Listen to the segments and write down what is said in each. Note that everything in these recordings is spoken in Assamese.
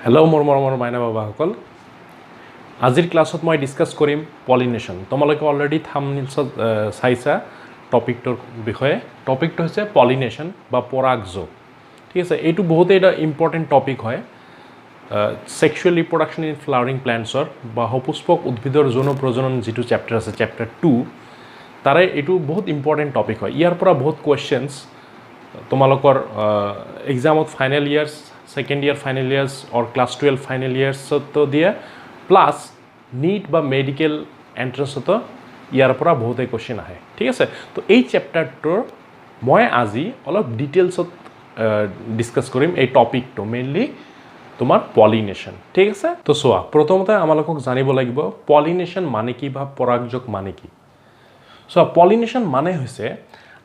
হেল্ল' মোৰ মৰমৰ মাইনা বাবাসকল আজিৰ ক্লাছত মই ডিছকাছ কৰিম পলিনেশ্যন তোমালোকে অলৰেডি থাম্বনেইলত চাইছা টপিকটোৰ বিষয়ে টপিকটো হৈছে পলিনেশ্যন বা পৰাগযোগ ঠিক আছে এইটো বহুত এটা ইম্পৰ্টেণ্ট টপিক হয় সেক্সুৱেল ৰিপ্ৰডাকশ্যন ইন ফ্লাৱাৰিং প্লাণ্টছৰ বা সপুষ্পক উদ্ভিদৰ যৌন প্ৰজনন যিটো চেপ্টাৰ আছে চেপ্টাৰ 2 তাৰে এইটো বহুত ইম্পৰ্টেণ্ট টপিক হয় ইয়াৰ পৰা বহুত কুৱেশ্যনছ তোমালোকৰ এক্সামত ফাইনেল ইয়াৰ্ছ সেকেন্ড ইয়াৰ ফাইনাল ইয়াৰ্স और ক্লাস 12 ফাইনাল ইয়াৰ্স তো দিয়ে প্লাস নিট বা মেডিকেল এন্ট্ৰেন্স তো ইয়াৰ পৰা বহুতে কোশ্চেন আহে ঠিক আছে তো এই চ্যাপ্টাৰটোৰ মই আজি অলপ ডিটেইলছত ডিসকাস কৰিম এই টপিকটো মেইনলি তোমাৰ পলিনেশন ঠিক আছে তো সোয়া প্ৰথমতে আমালোকক জানিব লাগিব পলিনেশন মানে কি বা পৰাগযোগ মানে কি সো পলিনেশন মানে হৈছে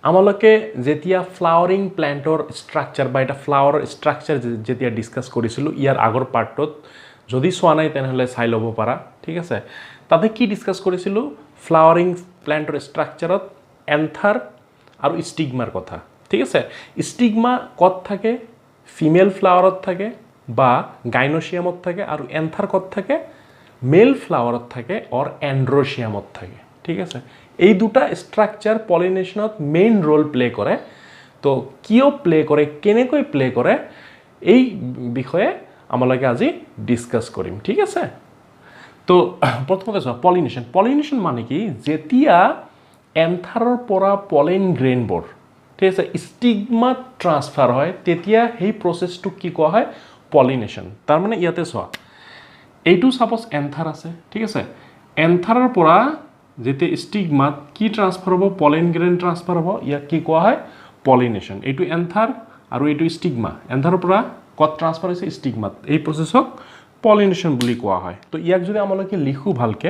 আমালোকে যেতিয়া ফ্লাৱাৰিং প্লাণ্টৰ ষ্ট্ৰাকচাৰ বা এটা ফ্লাৱাৰৰ ষ্ট্ৰাকচাৰ যেতিয়া ডিসকাস কৰিছিলোঁ ইয়াৰ আগৰ পাৰ্টত যদি চোৱা নাই তেনেহ'লে চাই ল'ব পাৰা ঠিক আছে তাতে কি ডিসকাস কৰিছিলোঁ ফ্লাৱাৰিং প্লাণ্টৰ ষ্ট্ৰাকচাৰত এন্থাৰ আৰু ষ্টিগমাৰ কথা ঠিক আছে ষ্টিগমা ক'ত থাকে ফিমেল ফ্লাৱাৰত থাকে বা গাইনোচিয়ামত থাকে আৰু এন্থাৰ ক'ত থাকে মেল ফ্লাৱাৰত থাকে অৰ এন্ড্ৰোচিয়ামত থাকে ঠিক আছে এই দুটা স্ট্রাকচার পলিনেশনত মেইন রোল প্লে করে তো কিয় প্লে করে কেনেকৈ প্লে করে এই বিষয়ে আমালোকে আজি ডিসকাস কৰিম ঠিক আছে তো প্ৰথমতে চোৱা পলিনেশন মানে কি যেতিয়া এন্থাৰৰ পৰা পলেন গ্ৰেইনবোৰ ঠিক আছে ষ্টিগমা ট্ৰান্সফাৰ হয় তেতিয়া সেই প্ৰসেসটো কি কোৱা হয় পলিনেশন তাৰ মানে ইয়াতে চোৱা এইটো সাপোজ এন্থাৰ আছে ঠিক আছে এন্থাৰৰ পৰা যেতে স্টিগমাত কি ট্ৰান্সফাৰ হবো পলেন গ্ৰেন ট্ৰান্সফাৰ হবো ইয়াক কি কোৱা হয় পলিনেশন এইটো এন্থাৰ আৰু এইটো স্টিগমা এন্থাৰৰ পৰা কত ট্ৰান্সফাৰ হৈছে স্টিগমাত এই প্ৰসেসক পলিনেশন বুলি কোৱা হয় তো ইয়াক যদি আমালোকে লিখো ভালকে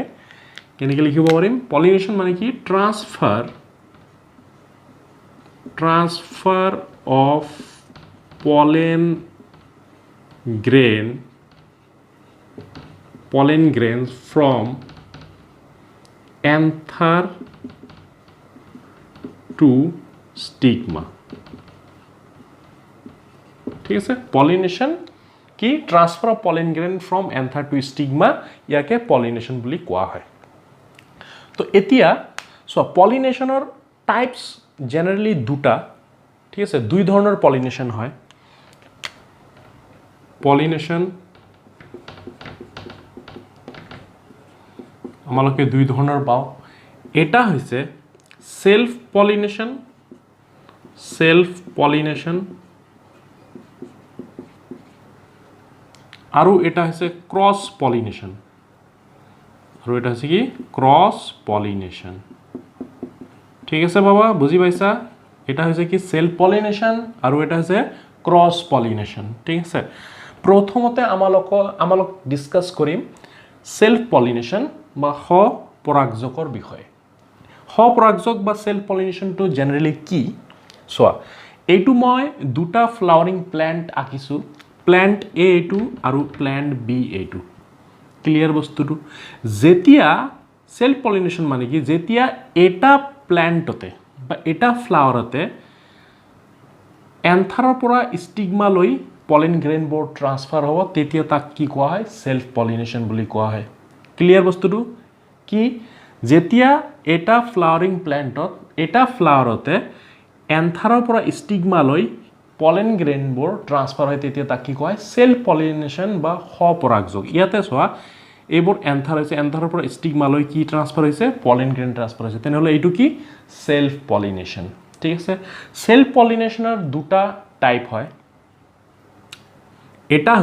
কেনেকৈ লিখিব পাৰিম পলিনেশন মানে কি transfer of pollen grains from anther to stigma ঠিক আছে পলিনেশন কি transfer of pollen grain from anther to stigma ইয়াকে পলিনেশন বুলি কোৱা হয় তো এতিয়া সো পলিনেশনৰ টাইপস জেনাৰেলি দুটা ঠিক আছে দুই ধৰণৰ পলিনেশন হয় পলিনেশন আমালোকে দুই ধৰণৰ পাও এটা হৈছে সেলফ পলিনেশন আৰু এটা হৈছে ক্ৰস পলিনেশন আৰু এটা হৈছে কি ক্রস পলিনেশন ঠিক আছে বাবা বুজি পাইছা এটা হৈছে কি সেলফ পলিনেশন আৰু এটা হৈছে ক্ৰস পলিনেশন ঠিক আছে প্ৰথমতে আমালোক ডিসকাস কৰিম সেলফ পলিনেশন বা পৰাগযোগৰ বিষয়ে পৰাগযোগ বা সেলফ পলিনেশনটো জেনাৰেলি কি চোৱা এইটো মই দুটা ফ্লাৱাৰিং প্লান্ট আঁকিছো প্লান্ট এ এইটো আৰু প্লান্ট বি এইটো ক্লিয়াৰ বস্তুটো যেতিয়া সেলফ পলিনেশন মানে কি যেতিয়া এটা প্লান্টতে বা এটা ফ্লাৱাৰতে এন্থাৰৰ পৰা ষ্টিগমা লৈ পলেন গ্ৰেইনবোৰ ট্ৰান্সফাৰ হ'ব তেতিয়া তাক কি কোৱা হয় সেলফ পলিনেশন বুলি কোৱা হয় ক্লিয়াৰ বস্তুটো কি যেতিয়া এটা ফ্লাৱাৰিং প্লান্টত এটা ফ্লাৱাৰতে এন্থাৰৰ পৰা ষ্টিগমা লৈ পলেন গ্ৰেইনবোৰ ট্ৰান্সফাৰ হয় তেতিয়া তাক কি কোৱা হয় সেলফ পলিনেশন বা পৰাগযোগ ইয়াতে চোৱা এইবোৰ এন্থাৰ হৈছে এন্থাৰৰ পৰা ষ্টিগমা লৈ কি ট্ৰান্সফাৰ হৈছে পলেন গ্ৰেইন ট্ৰান্সফাৰ হৈছে তেনেহ'লে এইটো কি সেলফ পলিনেশন ঠিক আছে সেলফ পলিনেশনৰ দুটা টাইপ হয় এটা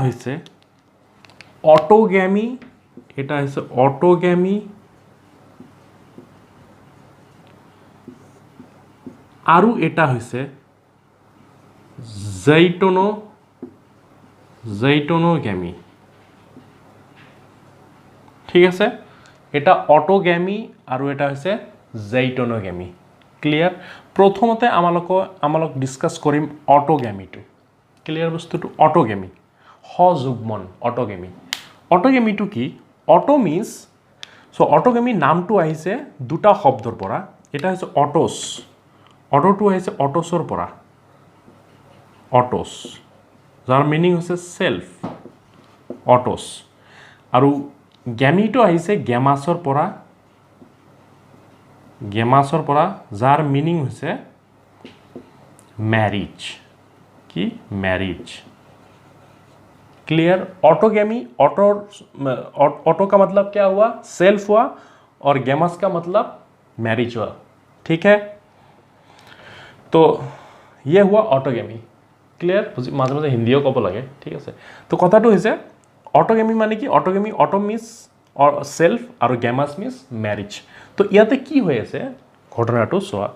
হৈছে অটোগ্যামি এটা হৈছে অটোগ্যামি আৰু এটা হৈছে জৈটোনোগ্যামি ঠিক আছে এটা অটোগ্যামি আৰু এটা হৈছে জৈটোনোগ্যামি ক্লিয়াৰ প্ৰথমতে আমালোক ডিসকাস কৰিম অটোগ্যামিটো ক্লিয়াৰ বস্তুটো অটোগ্যামি সযুগ্মন অটোগ্যামিটো কি অটো মিন্স সো অটোগ্যামি নামটো আহিছে দুটা শব্দৰ পৰা এটা হৈছে অটোস অটোটো আহিছে অটোসৰ পৰা অটোস যাৰ মিনিং হৈছে সেলফ অটস আৰু গ্যামিটো আহিছে গেমাছৰ পৰা যাৰ মিনিং হৈছে ম্যারিজ কি ম্যারিজ क्लियर ऑटोगैमी ऑटो का मतलब क्या हुआ सेल्फ हुआ और गैमस का मतलब मैरिज हुआ ठीक है तो ये हुआ ऑटोगैमी क्लियर माजे माजे हिंदीओ कब लगे ठीक है तो कथाটো হৈছে ऑटोगैमी माने कि ऑटोगैमी ऑटो मिस और सेल्फ और गैमस मिस मैरिज तो ইয়াতে কি হৈ আছে ঘটনাটো চোৱা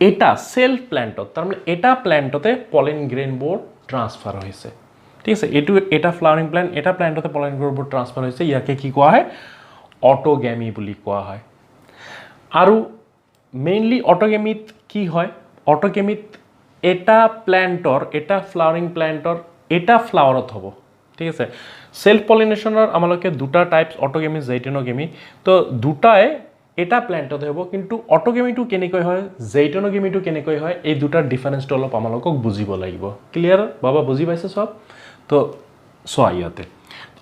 এটা সেলফ প্ল্যান্টত তার মানে এটা প্ল্যান্টতে পলিন গ্রেন বোর্ড ট্রান্সফার হয়েছে ঠিক আছে এটা ফ্লাওয়ারিং প্ল্যান্ট এটা প্ল্যান্টতে পলিন গ্রেন বোর্ড ট্রান্সফার হয়েছে ইয়াকে কি কোয়া হয় অটোগ্যামি বুলি কোয়া হয় আৰু মেইনলি অটোগ্যামিত কি হয় অটোগ্যামিত এটা প্ল্যান্টৰ এটা ফ্লাওয়াৰিং প্ল্যান্টৰ এটা ফ্লাৱাৰত হ'ব ঠিক আছে সেলফ পলিনেশনৰ আমালকে দুটা টাইপস অটোগ্যামি জেইটেনোগ্যামি তো দুটাই এটা প্ল্যান্টত হ'ব কিন্তু অটোগ্যামিটো কেনেকৈ হয় জেইটেনোগ্যামিটো কেনেকৈ হয় এই দুটাৰ ডিফাৰেন্সটো অলপ আমালকক বুজিব লাগিব ক্লিয়াৰ বাবা বুজি পাইছে সব তো সোয়া ইয়াতে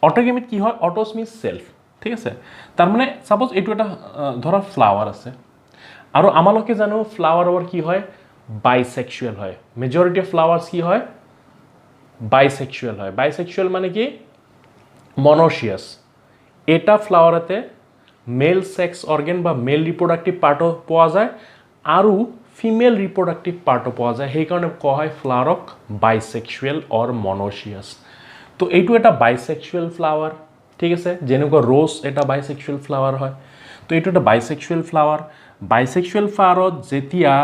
অটোগ্যামিত কি হয় অটোস মিন্স সেলফ ঠিক আছে তার মানে সাপোজ এটু এটা ধৰা ফ্লাৱাৰ আছে আৰু আমালকে জানো ফ্লাৱাৰৰ কি হয় বাইসেক্সুয়াল হয় মেজৰিটি অফ ফ্লাৱাৰ্স কি হয় বাইসেক্সুয়াল হয় বাইসেক্সুয়াল মানে কি মনোশিয়াস এটা ফ্লাৱাৰতে মেল সেক্স অৰ্গান বা মেল ৰিপ্ৰোডাক্টিভ পাৰ্টও পাওয়া যায় আৰু ফিমেল ৰিপ্ৰোডাক্টিভ পাৰ্টও পাওয়া যায় সেই কাৰণে কোৱা হয় ফ্লাৱাৰক বাইসেক্সুয়াল অৰ মনোশিয়াস তো এইটো এটা বাইসেক্সুয়াল ফ্লাৱাৰ ঠিক আছে যেনেকুৱা ৰোজ এটা বাইসেক্সুয়াল ফ্লাৱাৰ হয় তো এইটো এটা বাইসেক্সুয়াল ফ্লাৱাৰত যেতিয়া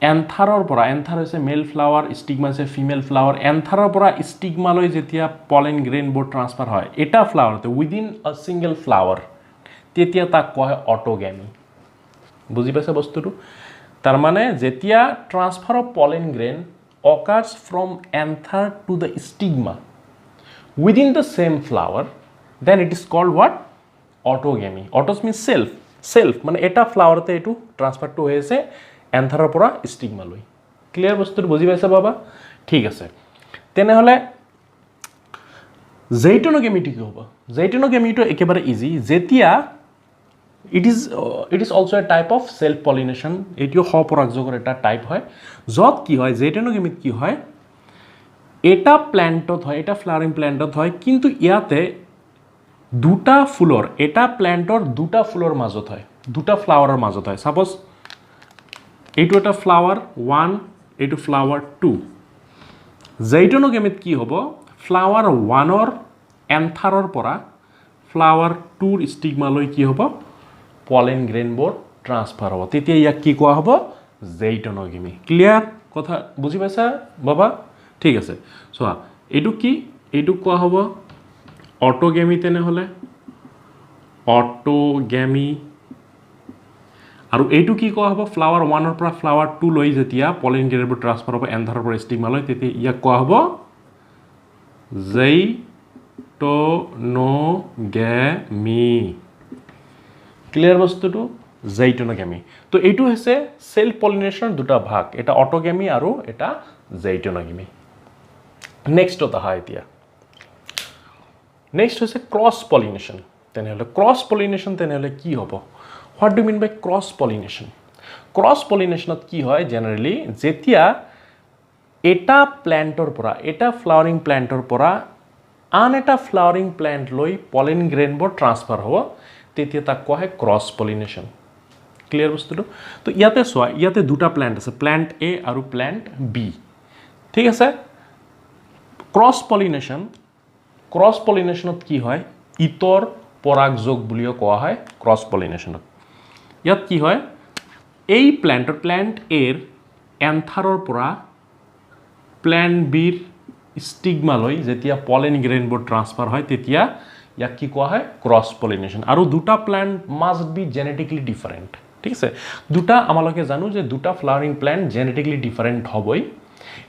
এন্থাৰৰ পৰা এন্থাৰ হৈছে মেল ফ্লাৱাৰ স্টিগমা হৈছে ফিমেল ফ্লাৱাৰ এন্থাৰৰ পৰা স্টিগমালৈ যেতিয়া পলেন গ্ৰেইন বোৰ্ড ট্ৰান্সফাৰ হয় এটা ফ্লাৱাৰতে উইদিন আ সিঙ্গল ফ্লাৱাৰ তেতিয়া তাক কোৱা হয় অটোগ্যামি বুজি পাইছে বস্তুটো তাৰ মানে যেতিয়া transfer of pollen grain occurs from anther to the stigma within the same flower then it is called what autogamy autos means self মানে এটা ফ্লাৱাৰতে এইটো ট্ৰান্সফাৰটো হৈ আছে এন্থাৰৰ পৰা স্টিগমালৈ ক্লিয়াৰ বস্তুটো বুজি পাইছে বাবা ঠিক আছে তেনেহলে জেইটেনোগ্যামিটো কি হ'ব জেইটেনোগ্যামিটো একেবাৰে ইজি যেতিয়া it is also a type of self pollination এটিও সপৰাগযোগৰ এটা টাইপ হয় যত কি হয় জেইটেনোগ্যামিত কি হয় এটা প্ল্যান্টত হয় এটা ফ্লাওয়ারিং প্ল্যান্টত হয় কিন্তু ইয়াতে দুটা ফুলৰ এটা প্ল্যান্টৰ দুটা ফুলৰ মাজত হয় দুটা ফ্লাৱাৰৰ মাজত হয় সাপোজ এইটো এটা ফ্লাৱাৰ 1 এইটো ফ্লাৱাৰ 2 জেইটেনোগ্যামিত কি হ'ব ফ্লাৱাৰ 1ৰ এন্থাৰৰ পৰা ফ্লাৱাৰ 2ৰ স্টিগমালৈ কি হ'ব পলেন গ্ৰেইন বোৰ্ড ট্ৰান্সফাৰ হ'ব তেতিয়া ইয়াক কি কোৱা হ'ব জেইটেনোগ্যামি ক্লিয়াৰ কথা বুজি পাইছা বাবা ঠিক আছে চোৱা এইটো কি এইটো কোৱা হ'ব অটোগ্যামি তেনেহলে অটোগ্যামি আৰু এইটো কি কোৱা হ'ব ফ্লাৱাৰ 1ৰ পৰা ফ্লাৱাৰ 2 লৈ যেতিয়া পলেন গ্ৰেইন বোৰ্ড ট্ৰান্সফাৰ হ'ব এন্থাৰৰ পৰা স্টিগমালৈ তেতিয়া ইয়াক কোৱা হ'ব জেইটেনোগ্যামি ক্লিয়াৰ বস্তুটো জেইটেনোগ্যামি তো এইটো হৈছে সেলফ পলিনেশন দুটা ভাগ এটা অটোগ্যামি আৰু এটা জেইটেনোগ্যামি নেক্সট অহা এতিয়া নেক্সট হৈছে ক্ৰছ পলিনেশন তেনেহলে ক্ৰছ পলিনেশন তেনেহলে কি হ'ব What do you mean by cross pollination? Cross pollination কি হয় জেনারেলি যেতিয়া এটা প্ল্যান্টৰ পৰা এটা ফ্লাওয়াৰিং প্ল্যান্টৰ পৰা আন এটা ফ্লাওয়াৰিং প্ল্যান্ট লৈ পলেন গ্ৰেইন বোৰ্ড ট্ৰান্সফাৰ হ'ব তেতিয়া তাক কোৱা হয় ক্ৰছ পলিনেশন ক্লিয়াৰ বস্তুটো তো ইয়াতে চোৱা ইয়াতে দুটা প্ল্যান্ট আছে প্ল্যান্ট এ আৰু প্ল্যান্ট বি ঠিক আছে ক্ৰছ পলিনেশনত কি হয় ইতৰ পৰাগযোগ বুলিও কোৱা হয় ক্ৰছ পলিনেশনত ইয়াত কি হয় এই প্ল্যান্ট এৰ এন্থাৰৰ পৰা প্ল্যান্ট বিৰ স্টিগমালৈ যেতিয়া পলেন গ্ৰেইন বোৰ্ড ট্ৰান্সফাৰ হয় তেতিয়া ইয়াক কি কোৱা হয় ক্ৰছ পলিনেশন আৰু দুটা plant must be genetically different ঠিক আছে দুটা আমালকে জানো যে দুটা ফ্লাওয়ারিং প্ল্যান্ট জেনেটিক্যালি ডিফারেন্ট হবই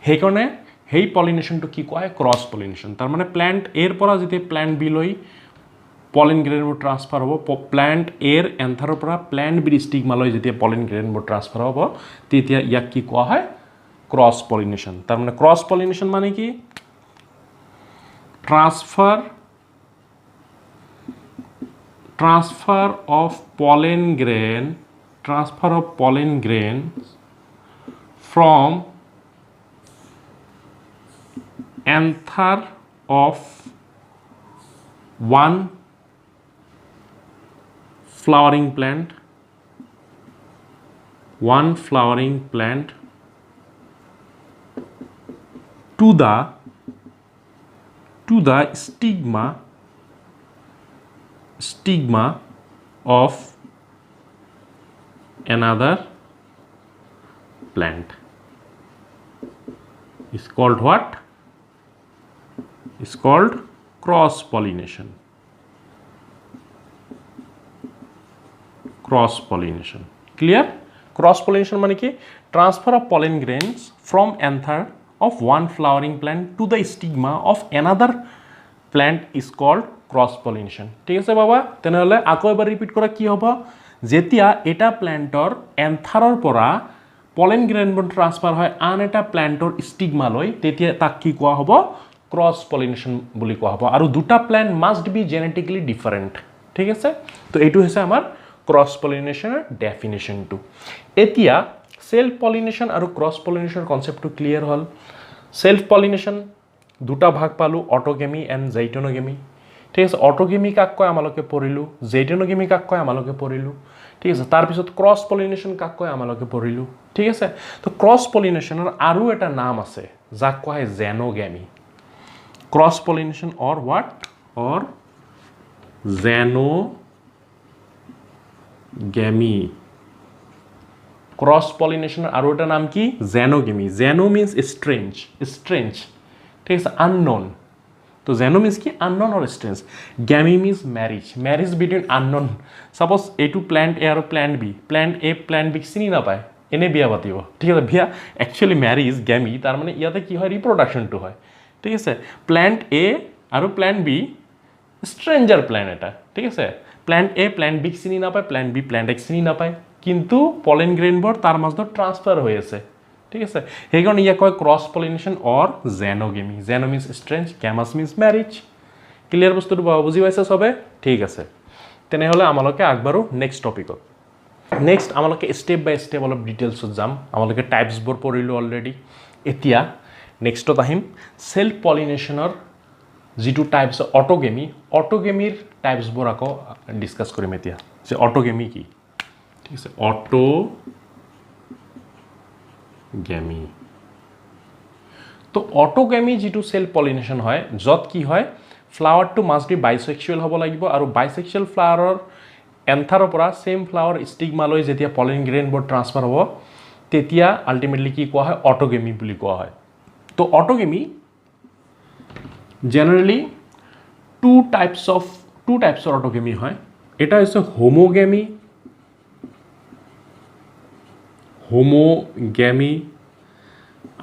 সেই কাৰণে সেই পলিনেশনটো কি কোৱা হয় ক্ৰছ পলিনেশন তাৰ মানে প্ল্যান্ট এৰ পৰা যেতিয়া প্ল্যান্ট বি লৈ পলেন গ্ৰেইন বোৰ্ড ট্ৰান্সফাৰ হ'ব প্ল্যান্ট এৰ এন্থাৰৰ পৰা প্ল্যান্ট বিৰ স্টিগমালৈ যেতিয়া পলেন গ্ৰেইন বোৰ্ড ট্ৰান্সফাৰ হ'ব তেতিয়া ইয়াক কি কোৱা হয় ক্রস পলিনেশন। তার মানে ক্রস পলিনেশন মানে কি transfer of pollen grains from anther of one flowering plant to the stigma of another plant is called what? Is called cross pollination. Clear? Cross pollination মানে কি transfer of pollen grains from anther of one flowering plant to the stigma of another plant is called cross pollination. ঠিক আছে বাবা, তেনেহলে আকৌ এবাৰ ৰিপিট কৰা কি হ'ব, যেতিয়া এটা প্ল্যান্টৰ এন্থাৰৰ পৰা পলেন গ্ৰেইনবোৰ ট্ৰান্সফাৰ হয় আন এটা প্ল্যান্টৰ স্টিগমালৈ, তেতিয়া তাক কি কোৱা হ'ব, ক্ৰছ পলিনেশ্যন বুলি কোৱা হ'ব। আৰু দুটা plant must B genetically different. ঠিক আছে, তো এইটো হৈছে আমাৰ ক্ৰছ পলিনেশ্যনৰ ডেফিনেশ্যনটো। এতিয়া সেলফ পলিনেশ্যন আৰু ক্ৰছ পলিনেশ্যনৰ কনচেপ্টটো ক্লিয়াৰ হ'ল। সেলফ পলিনেশ্যন দুটা ভাগ পালোঁ, অটোগেমি এণ্ড জেইটনোগেমি। ঠিক আছে, অটোগেমি কাক কয় আমালোকে পঢ়িলোঁ, জেইটনোগেমি কাক কয় আমালোকে পঢ়িলোঁ। ঠিক আছে, তাৰপিছত ক্ৰছ পলিনেশ্যন কাক কয় আমালোকে পঢ়িলোঁ। ঠিক আছে, তো ক্ৰছ পলিনেশ্যনৰ আৰু এটা নাম আছে যাক কোৱা হয় xenogamy. Cross pollination or what, or xenogamy. Cross পলিনেশ্যনৰ আৰু এটা নাম কি, জেনোগেমি। জেনো মিন্স স্ট্ৰেঞ্জ, ঠিক আছে, আননোন। তো জেনো মিন্স কি, unknown or strange. Gamy means marriage between unknown. Suppose এইটো প্ল্যান্ট এ আৰু plant B, plant A plant বিক চিনি নাপায়, এনে বিয়া পাতিব। ঠিক আছে, বিয়া একচুৱেলি ম্যাৰিজ গ্যামি, তাৰ মানে ইয়াতে কি হয়, ৰিপ্ৰডাকশ্যনটো হয়। ঠিক আছে, প্ল্যান্ট এ আৰু প্ল্যান্ট বি স্ট্রেঞ্জার প্ল্যান্ট এটা। ঠিক আছে, প্ল্যান্ট এ প্ল্যান্ট বিক চিনি নাপায়, প্ল্যান্ট বি প্ল্যান্ট এক্স চিনি নাপায়, কিন্তু পলেন গ্ৰেইনবোৰ তাৰ মাজত ট্ৰান্সফাৰ হৈ আছে। ঠিক আছে, সেইকাৰণে ইয়াক কয় ক্ৰছ পলিনেশ্যন অৰ জেনোগেমি। জেনো means স্ট্ৰেঞ্জ, গ্যামাছ means ম্যাৰিজ। ক্লিয়াৰ বস্তুটো বুজি পাইছে চবে? ঠিক আছে, তেনেহ'লে আমালোকে আগবাঢ়ো নেক্সট টপিকত। নেক্সট আমালোকে ষ্টেপ বাই ষ্টেপ অলপ ডিটেইলছত যাম। আমালোকে টাইপছবোৰ পঢ়িলোঁ অলৰেডি। এতিয়া নেক্সটত আহিম সেলফ পলিনেশ্যনৰ যিটো টাইপছ অটোগেমি, অটোগেমিৰ টাইপছবোৰ আকৌ ডিছকাছ কৰিম এতিয়া, যে অটোগেমি কি। ঠিক আছে, অটোগেমি। তো অটোগেমি যিটো সেলফ পলিনেশ্যন হয়, য'ত কি হয়, ফ্লাৱাৰটো মাষ্ট বি বাইছেক্সুৱেল হ'ব লাগিব, আৰু বাইছেক্সুৱেল ফ্লাৱাৰৰ এন্থাৰৰ পৰা ছেম ফ্লাৱাৰ ষ্টিগমালৈ যেতিয়া পলেন গ্ৰেইনবোৰ ট্ৰান্সফাৰ হ'ব, তেতিয়া আল্টিমেটলি কি কোৱা হয়, অটোগেমি বুলি কোৱা হয়। তো অটোগেমি জেনাৰেলি টু টাইপছৰ অটোগেমি হয়। এটা হৈছে হোমোগেমি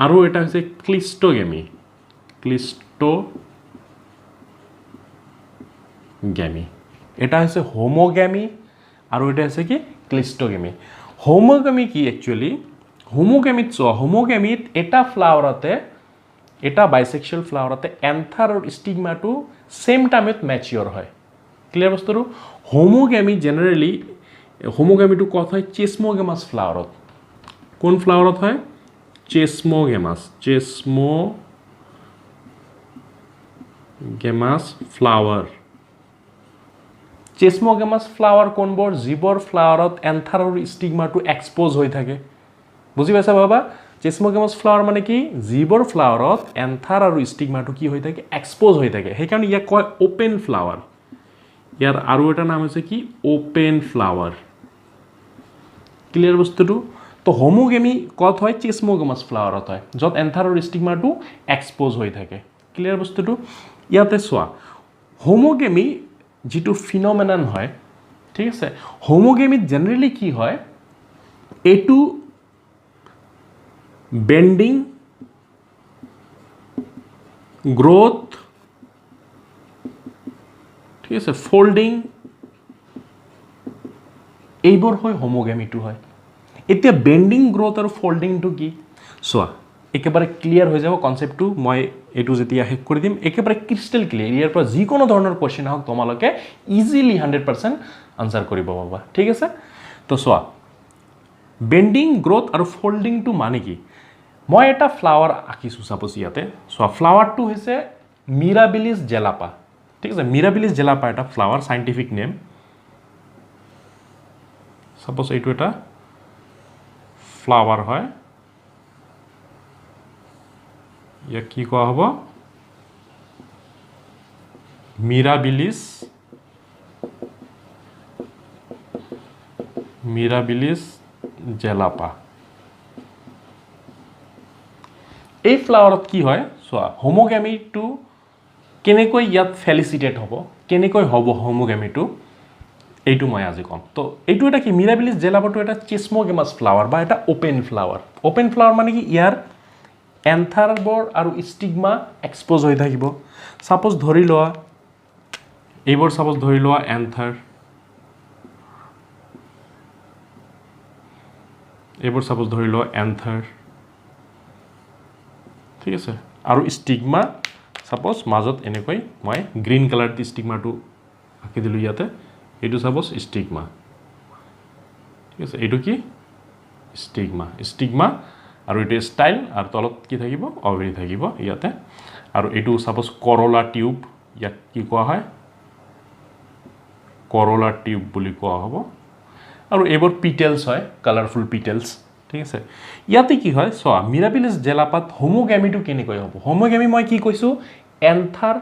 আৰু এটা হৈছে ক্লিষ্টগেমি। এটা হৈছে হোমোগেমি আৰু এটা হৈছে কি, ক্লিষ্টগেমি। হোমোগেমি কি একচুৱেলি, হোমোগেমিত চোৱা, হোমোগেমিত এটা ফ্লাৱাৰতে, এটা বাইছেক্সুৱেল ফ্লাৱাৰতে এন্থাৰ আৰু ষ্টিগমাটো ছেম টাইমত মেচিয়ৰ হয়। ক্লিয়াৰ বস্তুটো? হোমোগেমি জেনেৰেলি, হোমোগেমিটো ক'ত হয়, চেছমোগেমাছ ফ্লাৱাৰত। কোন ফ্লাৱাৰত হয়, চেছমোগেমাছ ফ্লাৱাৰ। চেছমোগেমাছ ফ্লাৱাৰ কোনবোৰ, যিবোৰ ফ্লাৱাৰত এন্থাৰ আৰু ষ্টিগমাটো এক্সপ'জ হৈ থাকে। বুজি পাইছা বাবা? চেছমোগেমাছ ফ্লাৱাৰ মানে কি, যিবোৰ ফ্লাৱাৰত এন্থাৰ আৰু ষ্টিগমাটো কি হৈ থাকে, এক্সপ'জ হৈ থাকে। সেইকাৰণে ইয়াক কয় অ'পেন ফ্লাৱাৰ। ইয়াৰ আৰু এটা নাম হৈছে কি, অ'পেন ফ্লাৱাৰ। ক্লিয়াৰ বস্তুটো? তো হোমোগেমি ক'ত হয়, চেছমোগেমাছ ফ্লাৱাৰত হয়, য'ত এন্থাৰ আৰু ষ্টিগমাটো এক্সপ'জ হৈ থাকে। ক্লিয়াৰ বস্তুটো? ইয়াতে চোৱা, হোমোগেমি যিটো ফিন'মেনন হয়, ঠিক আছে, হোমোগেমিত জেনেৰেলি কি হয়, এইটো বেন্ডিং, গ্ৰোথ, ঠিক আছে, ফল্ডিং, এইবোৰ হয় হোমোগেমিটো হয়। এতিয়া বেন্ডিং, গ্ৰোথ আৰু ফল্ডিংটো কি চোৱা, একেবাৰে ক্লিয়াৰ হৈ যাব কনসেপ্টটো মই এটু যেতিয়া শেষ কৰি দিম একেবাৰে ক্ৰিষ্টেল ক্লিয়াৰ ইয়াৰ পৰা যিকোনো ধৰণৰ কোৱেশ্চন হওক তোমালোকে ইজিলি 100% আনসাৰ কৰিব পাবা ঠিক আছে তো চোৱা বেন্ডিং গ্ৰোথ আৰু ফোল্ডিংটো মানে কি মই এটা ফ্লাৱাৰ আঁকিছো সাপোজ ইয়াতে চোৱা ফ্লাৱাৰটো হৈছে মিৰাবিলিছ জেলাপা ঠিক আছে মিৰাবিলিছ জেলাপা এটা ফ্লাৱাৰ সাইন্টিফিক নেম সাপোজ এইটো এটা ফ্লাৱাৰ হয় या কি কোৱা হ'ব মিৰাবিলিছ জেলাপা এই ফ্লাৱাৰত কি হয় চোৱা হোমোগ্যামিটো কেনেকৈ ইয়াত ফেলিচিটেট হ'ব কেনেকৈ হ'ব হোমোগ্যামিটো এইটো মই আজি কম তো এইটো এটা কি মিৰাবিলিছ জেলাপাটো এটা চিসমোগেমাছ ফ্লাৱাৰ বা এটা ওপেন ফ্লাৱাৰ মানে কি ইয়াৰ এন্থাৰবোৰ আৰু স্টিগমা এক্সপোজ হৈ থাকিব সাপোজ ধৰি লোৱা এইবোৰ সাপোজ ধৰি লোৱা এন্থাৰ এইবোৰ সাপোজ ধৰি লোৱা এন্থাৰ ঠিক আছে আৰু স্টিগমা সাপোজ মাজত এনেকৈ মই গ্ৰীন কালাৰ দি স্টিগমাটো আঁকি দিলোঁ ইয়াতে এইটো সাপোজ স্টিগমা ঠিক আছে এইটো কি স্টিগমা আৰু এটা স্টাইল আৰু তলত কি থাকিব অভেৰি থাকিব ইয়াতে আৰু এইটো সাপোজ কৰোলা টিউব ইয়াক কি কোৱা হয় কৰোলা টিউব বুলি কোৱা হ'ব আৰু এইবোৰ পিটেলছ হয় কালাৰফুল পিটেলছ ঠিক আছে ইয়াতে কি হয় চোৱা মিৰাবিলিছ জেলাপাত হোমোগ্যামিটো কেনেকৈ হ'ব হোমোগ্যামি মই কি কৈছোঁ এন্থাৰ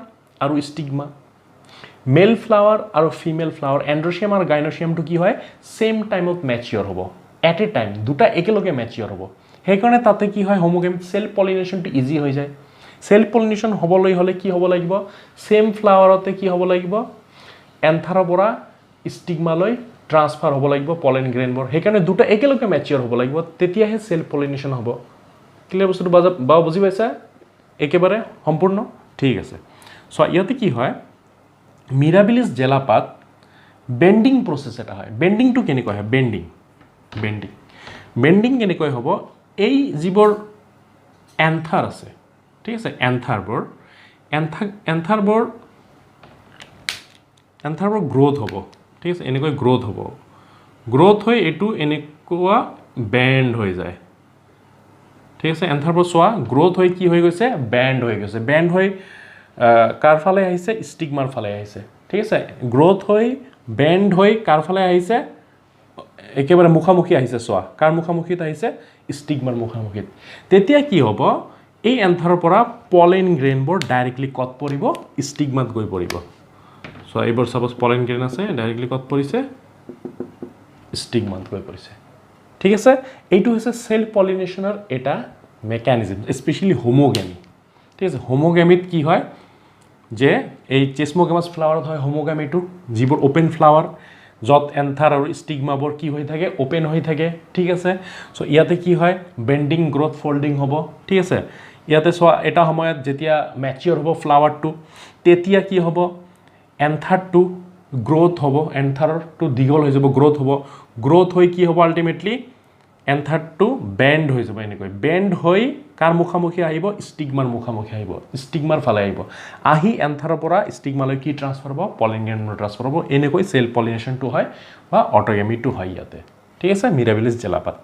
আৰু স্টিগমা মেল ফ্লাৱাৰ আৰু ফিমেল ফ্লাৱাৰ এন্ড্ৰচিয়াম আৰু গাইনোচিয়ামটো কি হয় সেম টাইমত ম্যাচিয়ৰ হ'ব এট এ টাইম দুটা একেলগে ম্যাচিয়ৰ হ'ব সেইকাৰণে তাতে কি হয় হোমোগ্যামিত সেল পলিনেশনটো ইজি হৈ যায় সেল পলিনেশন হ'বলৈ হলে কি হ'ব লাগিব সেম ফ্লাৱাৰতে কি হ'ব লাগিব এন্থাৰৰ পৰা স্টিগমালৈ ট্ৰান্সফাৰ হ'ব লাগিব পলেন গ্ৰেইনবোৰ সেইকাৰণে দুটা একেলগে ম্যাচিয়ৰ হ'ব লাগিব তেতিয়াহে সেল পলিনেশন হ'ব ক্লিয়াৰ বস্তুটো বা বুজি পাইছা একেবাৰে সম্পূৰ্ণ ঠিক আছে সো ইয়াতে কি হয় মিৰাবিলিছ জেলাপাত বেন্ডিং প্ৰসেস এটা হয় বেন্ডিংটো কেনেকৈ হয় বেন্ডিং কেনেকৈ হ'ব এই যিবোৰ এন্থাৰ আছে ঠিক আছে এন্থাৰবোৰ গ্ৰোথ হ'ব ঠিক আছে এনেকৈ গ্ৰোথ হৈ এইটো এনেকুৱা বেন্ড হৈ যায় ঠিক আছে এন্থাৰবোৰ চোৱা গ্ৰোথ হৈ কি হৈ গৈছে বেন্ড হৈ কাৰ ফালে আহিছে স্টিগমাৰ ফালে আহিছে ঠিক আছে গ্ৰোথ হৈ বেন্ড হৈ কাৰ ফালে আহিছে একেবাৰে মুখামুখি আহিছে চোৱা কাৰ মুখামুখিত আহিছে স্টিগমাৰ মুখামুখিত তেতিয়া কি হ'ব এই এন্থাৰৰ পৰা পলেন গ্ৰেইনবোৰ ডাইৰেক্টলি কত পৰিব স্টিগমাত গৈ পৰিব সো এইবোৰ সাপোজ পলেন গ্ৰেইন আছে ডাইৰেক্টলি কত পৰিছে স্টিগমাত গৈ পৰিছে ঠিক আছে এইটো হৈছে সেল পলিনেশনৰ এটা মেকানিজম স্পেশালি হোমোগ্যামি ঠিক আছে হোমোগ্যামিত কি হয় যে এই চিসমোগেমাছ ফ্লাৱাৰত হয় হোমোগ্যামিটো যিবোৰ ওপেন ফ্লাৱাৰ যত এন্থাৰ আৰু স্টিগমাবোৰ কি হৈ থাকে ওপেন হৈ থাকে ঠিক আছে সো ইয়াতে কি হয় বেন্ডিং গ্ৰোথ ফোল্ডিং হ'ব ঠিক আছে ইয়াতে চোৱা এটা সময়ত যেতিয়া ম্যাচিয়ৰ হ'ব ফ্লাৱাৰটো তেতিয়া কি হ'ব এন্থাৰটো গ্ৰোথ হ'ব এন্থাৰটো দীঘল হৈ যাব গ্ৰোথ হৈ কি হ'ব আলটিমেটলি এন্থাৰটো বেন্ড হৈ যাব এনেকৈ বেন্ড হৈ কাৰ মুখামুখি আহিব স্টিগমাৰ মুখামুখি আহিব স্টিগমাৰ ফালে আহিব আহি এন্থাৰৰ পৰা স্টিগমালৈ কি ট্ৰান্সফাৰ হ'ব পলেন গ্ৰেইনলৈ ট্ৰান্সফাৰ হ'ব এনেকৈ সেল পলিনেশনটো হয় বা অটোগ্যামিটো হয় ইয়াতে ঠিক আছে মিৰাবিলিছ জেলাপাত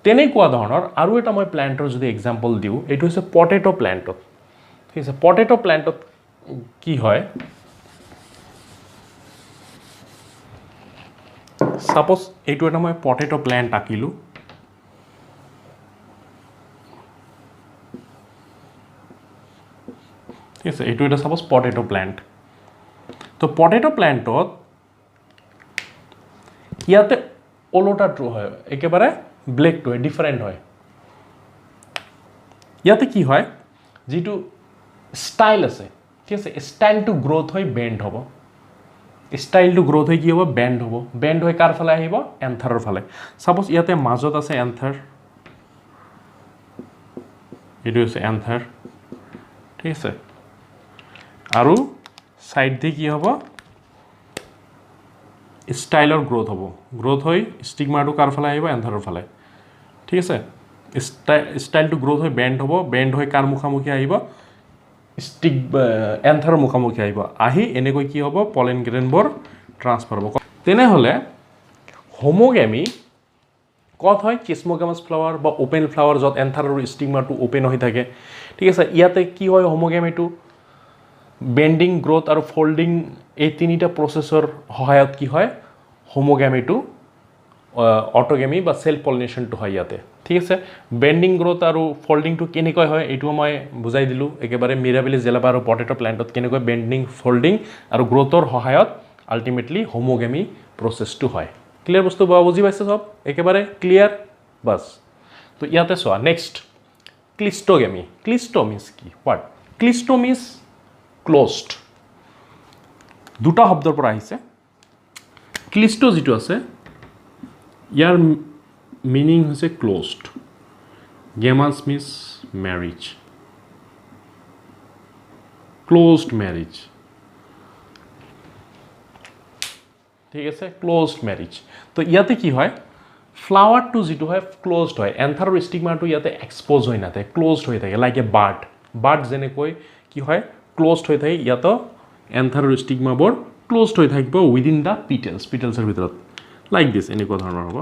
তেনেকুৱা ধৰণৰ আৰু এটা মই প্লান্টৰ যদি এক্সাম্পল দিওঁ এইটো হৈছে পটেটো প্লান্টত ঠিক আছে পটেটো প্লান্টত কি হয় সাপোজ এইটো এটা মই পটেটো প্লান্ট আঁকিলোঁ ঠিক আছে এইটো এটা সাপোজ পটেটো প্লান্ট তো পটেটো প্লান্টত ইয়াতে ওলোটাটো হয় একেবাৰে ব্লেকটো হয় ডিফারেন্ট হয় ইয়াতে কি হয় যেটো স্টাইল আছে ঠিক আছে স্টাইলটো গ্ৰোথ হৈ বেন্ড হ'ব স্টাইলটো গ্ৰোথ হৈ কি হ'ব বেন্ড হৈ কাৰ ফালে আহিব এন্থাৰৰ ফালে সাপোজ ইয়াতে মাজত আছে এন্থাৰ এইটো আছে এন্থাৰ ঠিক আছে আৰু সাইড দি কি হ'ব স্টাইলৰ গ্ৰোথ হ'ব গ্ৰোথ হৈ স্টিগমাটো কাৰ ফালে আহিব এন্থাৰৰ ফালে ঠিক আছে ষ্টাইলটো গ্ৰ'থ হৈ বেণ্ড হৈ কাৰ মুখামুখি আহিব ষ্টিক এন্থাৰৰ মুখামুখি আহিব আহি এনেকৈ কি হ'ব পলেন গ্ৰেইনবোৰ ট্ৰান্সফাৰ হ'ব তেনেহ'লে হোমোগেমি কত হয় চিছমোগামাছ ফ্লাৱাৰ বা ওপেন ফ্লাৱাৰ য'ত এন্থাৰ আৰু ষ্টিগমাটো ওপেন হৈ থাকে ঠিক আছে ইয়াতে কি হয় হোমোগেমিটো বেন্ডিং গ্ৰোথ আৰু ফল্ডিং এই তিনিটা প্ৰচেছৰ সহায়ত কি হয় হোমোগেমিটো অটোগেমি বা সেলফ পলিনেশনটো হয় ইয়াতে ঠিক আছে বেন্ডিং গ্ৰোথ আৰু ফল্ডিংটো কেনেকৈ হয় এইটো মই বুজাই দিলোঁ একেবাৰে মিৰাবিলিছ জেলাপা আৰু পটেটো প্লান্টত কেনেকৈ বেন্ডিং ফল্ডিং আৰু গ্ৰোথৰ সহায়ত আল্টিমেটলি হোমোগেমি প্ৰচেছটো হয় ক্লিয়াৰ বস্তু বুজি পাইছে সব একেবাৰে ক্লিয়াৰ বাস তো ইয়াতে চোৱা নেক্সট ক্লিষ্টগেমি ক্লিষ্ট মিন্স কি হোৱাট ক্লিষ্ট মিন্স ক্লোজড দুটা শব্দৰ পৰা আহিছে ক্লিষ্ট যিটো আছে ইয়াৰ মিনিং হৈছে ক্লোজড গেমাছ মিন্স ম্যাৰেজ ক্লোজড ম্যাৰেজ ঠিক আছে ক্লোজড ম্যাৰেজ তো ইয়াতে কি হয় ফ্লাৱাৰটো যিটো হয় ক্লোজড হয় এন্থাৰ আৰু ষ্টিগমাটো ইয়াতে এক্সপ'জ হৈ নাথাকে ক্লোজড হৈ থাকে লাইক এ বাৰ্ড যেনেকৈ কি হয় ক্লোজড হৈ থাকে ইয়াতো এন্থাৰ আৰু ষ্টিগমাবোৰ ক্লোজড হৈ থাকিব উইদিন দ্য পিটেলছৰ ভিতৰত লাইক দিছ এনেকুৱা ধৰণৰ হ'ব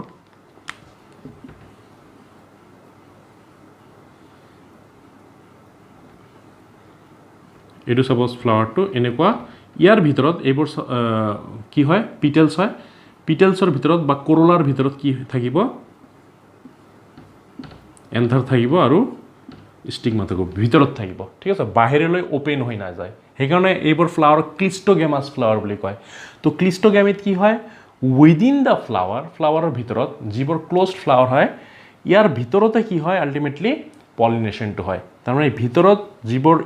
এইটো সাপোজ ফ্লাৱাৰটো এনেকুৱা ইয়াৰ ভিতৰত এইবোৰ কি হয় পিটেলছ হয় পিটেলছৰ ভিতৰত বা কৰোলাৰ ভিতৰত কি থাকিব এন্থাৰ থাকিব আৰু ষ্টিগমা থাকিব ভিতৰত থাকিব ঠিক আছে বাহিৰলৈ ওপেন হৈ নাযায় সেইকাৰণে এইবোৰ ফ্লাৱাৰ ক্লিষ্টগেমাছ ফ্লাৱাৰ বুলি কয় তো ক্লিষ্টগেমিত কি হয় উইদিন দ্য ফ্লাৱাৰৰ ভিতৰত যিবোৰ ক্লোজড ফ্লাৱাৰ হয় ইয়াৰ ভিতৰতে কি হয় আল্টিমেটলি পলিনেশ্যনটো হয় তাৰমানে ভিতৰত যিবোৰ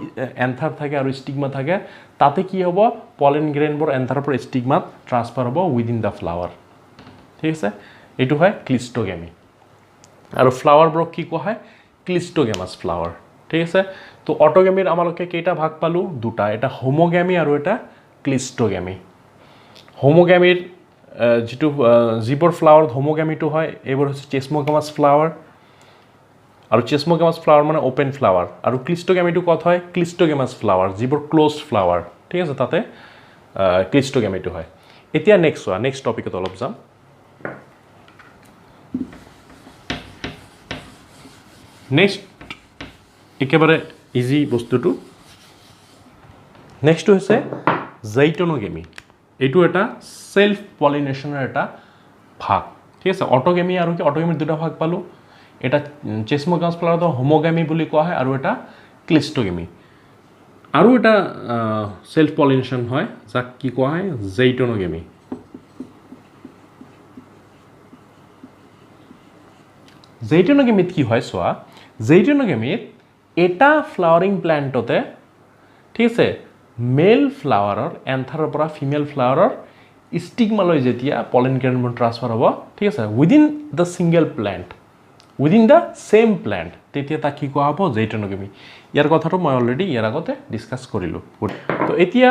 এন্থাৰ থাকে আৰু ষ্টিগমা থাকে তাতে কি হ'ব পলেন গ্ৰেইনবোৰ এন্থাৰৰ পৰা ষ্টিগমাত ট্ৰান্সফাৰ হ'ব উইদিন দ্য ফ্লাৱাৰ ঠিক আছে এইটো হয় ক্লিষ্টগেমি আৰু ফ্লাৱাৰবোৰক কি কোৱা হয় ক্লিষ্টগেমাছ ফ্লাৱাৰ ঠিক আছে তো অটোগেমিৰ আমালোকে কেইটা ভাগ পালোঁ দুটা এটা হোমোগেমি আৰু এটা ক্লিষ্টগেমি হোমোগেমিৰ যিবোৰ ফ্লাৱাৰত হোমোগেমিটো হয় এইবোৰ হৈছে চিছমোগামাছ ফ্লাৱাৰ আৰু চিছমোগামাছ ফ্লাৱাৰ মানে ওপেন ফ্লাৱাৰ আৰু ক্লিষ্টগেমিটো কত হয় ক্লিষ্টগেমাছ ফ্লাৱাৰ যিবোৰ ক্লোজড ফ্লাৱাৰ ঠিক আছে তাতে ক্লিষ্টগেমিটো হয় এতিয়া নেক্সট টপিকত অলপ যাম নেক্সট একেবাৰে ইজি বস্তুটো নেক্সটটো হৈছে জেইটনোগেমি এইটো এটা সেলফ পলিনেশনৰ এটা ভাগ ঠিক আছে অটোগেমি আৰু কি অটোগেমিৰ দুটা ভাগ পালোঁ এটা চিছমোগামাছ ফ্লাৱাৰটো হোমোগেমি বুলি কোৱা হয় আৰু এটা ক্লিষ্টগেমি আৰু এটা সেলফ পলিনেশন হয় যাক কি কোৱা হয় জেইটনোগেমি জেইটনোগেমিত কি হয় চোৱা জেইটনোগেমিত এটা ফ্লাৱাৰিং প্লান্টতে ঠিক আছে মেল ফ্লাৱাৰৰ এন্থাৰৰ পৰা ফিমেল ফ্লাৱাৰৰ ষ্টিগমালৈ যেতিয়া পলেন গ্ৰেইনবোৰ ট্ৰান্সফাৰ হ'ব ঠিক আছে within the single plant within the same plant তেতিয়া তাক কি কোৱা হ'ব জেইটনোগেমি ইয়াৰ কথাটো মই অলৰেডি ইয়াৰ আগতে ডিছকাছ কৰিলোঁ তো এতিয়া